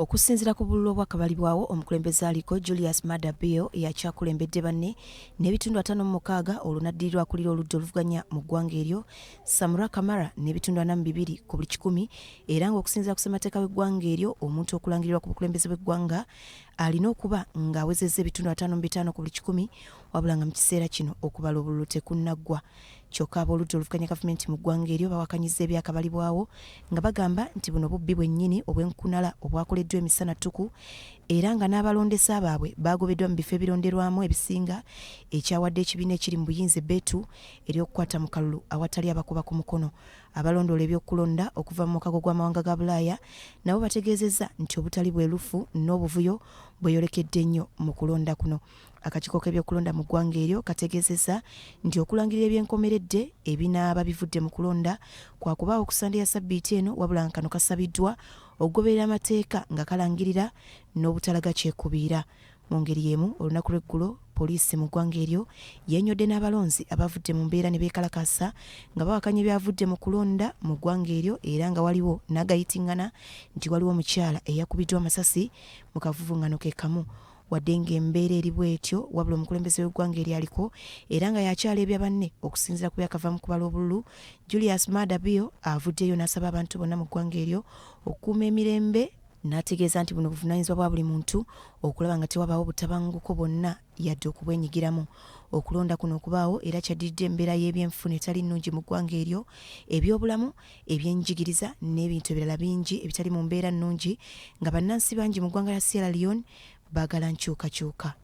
Okusinziira ku bululu obwakabalibwawo omukulembeze aliko Julius Maada Bio yakyakulembedde banne n'ebitundu 56 olunaddirirwa akulira oludda oluvuganya mu ggwanga eryo Samura Kamara n'ebitundu 42 ku buli 100 era ng'okusinziira ku ssemateeka w'eggwanga eryo omuntu okulangirirwa ku bukulembeze bw'eggwanga alina okuba ng'awezezza ebitundu 55 ku buli 100 wabula nga mu kiseera kino okubala obululu tekunnaggwa. Kyokka ab'oludda oluvuganya gavumenti mu ggwanga eryo bawakanyizza ebyakabalibwawo nga bagamba nti buno bubbi bwennyini obw'enkunala obwakoleddwa emisana ttuku era nga n'abalondesa baabwe bagobeddwa mu bifo ebironderwamu ebisinga ekyawadde ekibiina ekiri mu buyinza ebbeetu ery'okukwata mu kalulu awatali abakuba ku mukono. Abalondoola eby'okulonda okuva mu mukago gw'amawanga ga Bulaaya nabo bategeezezza nti obutali bwerufu n'obuvuyo bweyolekedde nnyo mu kulonda kuno. Akakiiko k'ebyokulonda mu ggwanga eryo kategeezezza nti okulangirira ebyenkomeredde ebinaaba bivudde mu kulonda kwakubaawo okusanda ya sabbiiti eno wabula nga kano kasabiddwa okugoberera amateeka nga kalangirira n'obutalaga kyekubiira. Mu ngeri y'emu olunaku lw'eggulo poliisi mu ggwanga eryo yeenyodde n'abalonzi abavudde mu mbeera ne beekalakasa nga bawakanya ebyavudde mu kulonda mu ggwanga eryo era nga waliwo n'agayitingana nti waliwo omukyala eyakubiddwa amasasi mu kavuvuŋŋano ke kamu. Wadde ng'embeera eri bw'etyo wabula omukulembeze w'eggwanga eryaliko era nga yakyala ebya banne okusinziira ku byakava mu kubala obululu, Julius Maada Bio avuddeyo n'asaba abantu bonna mu ggwanga eryo okukuuma emirembe n'ategeeza nti buno buvunaanyizibwa bwa buli muntu okulaba nga tewabaawo butabanguko bonna yadde okubwenyigiramu. Okulonda kuno okubaawo era kyaddiridde embeera y'ebyenfuna etali nnungi mu ggwanga eryo, ebyobulamu, ebyenjigiriza n'ebintu ebirala bingi ebitali mu mbeera nnungi nga bannansi bangi mu ggwanga lya Sierra Leone baagala nkyukakyuka.